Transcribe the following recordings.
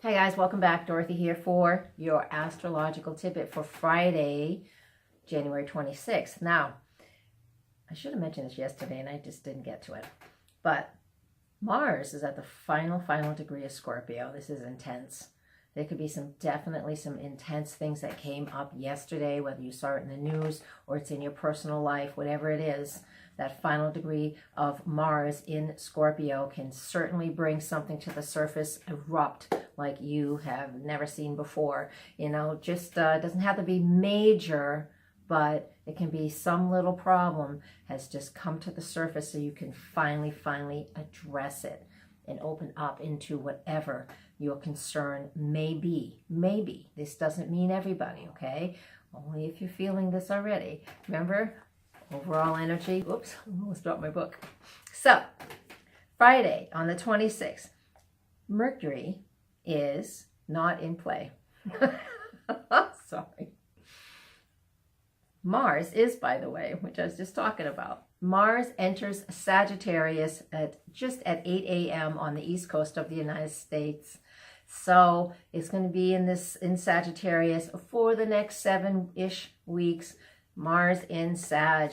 Hi guys, welcome back. Dorothy here for your astrological tidbit for Friday, January 26th. Now, I should have mentioned this yesterday and I just didn't get to it. But Mars is at the final degree of Scorpio. This is intense. There could be definitely some intense things that came up yesterday, whether you saw it in the news or it's in your personal life, whatever it is. That final degree of Mars in Scorpio can certainly bring something to the surface, erupt like you have never seen before. You know, just doesn't have to be major, but it can be some little problem has just come to the surface so you can finally address it and open up into whatever your concern may be. Maybe. This doesn't mean everybody, okay? Only if you're feeling this already. Remember, overall energy. Oops, I almost dropped my book. So, Friday on the 26th, Mercury is not in play. Sorry. Mars is, by the way, which I was just talking about. Mars enters Sagittarius just at 8 a.m. on the east coast of the United States. So it's going to be in Sagittarius for the next 7-ish weeks. Mars in Sag,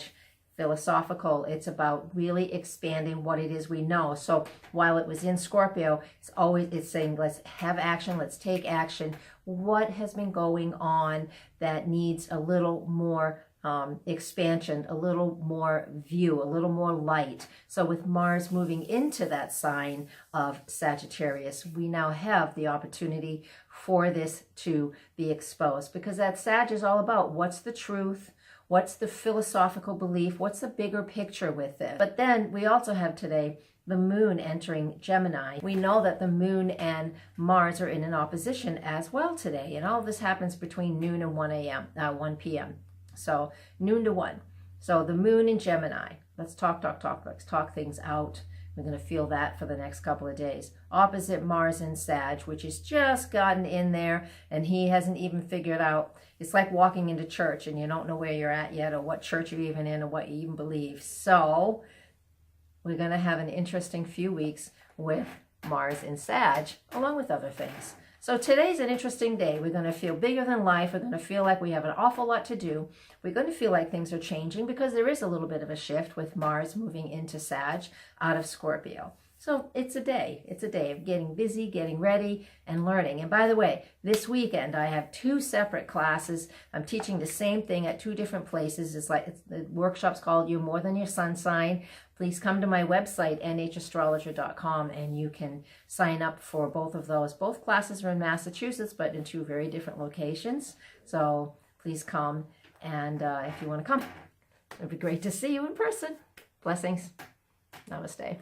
philosophical. It's about really expanding what it is we know. So while it was in Scorpio, it's saying let's have action, let's take action. What has been going on that needs a little more expansion, a little more view, a little more light. So with Mars moving into that sign of Sagittarius, we now have the opportunity for this to be exposed, because that Sag is all about what's the truth, what's the philosophical belief, what's the bigger picture with this. But then we also have today the moon entering Gemini. We know that the moon and Mars are in an opposition as well today, and all this happens between noon and 1 p.m. So noon to 1. So the moon in Gemini. Let's talk. Let's talk things out. We're going to feel that for the next couple of days. Opposite Mars in Sag, which has just gotten in there and he hasn't even figured out. It's like walking into church and you don't know where you're at yet or what church you're even in or what you even believe. So we're going to have an interesting few weeks with Mars in Sag, along with other things. So today's an interesting day. We're going to feel bigger than life. We're going to feel like we have an awful lot to do. We're going to feel like things are changing because there is a little bit of a shift with Mars moving into Sag out of Scorpio. So it's a day. It's a day of getting busy, getting ready, and learning. And by the way, this weekend I have 2 separate classes. I'm teaching the same thing at 2 different places. The workshop's called You're More Than Your Sun Sign. Please come to my website, nhastrologer.com, and you can sign up for both of those. Both classes are in Massachusetts, but in 2 very different locations. So please come, and if you want to come, it'd be great to see you in person. Blessings. Namaste.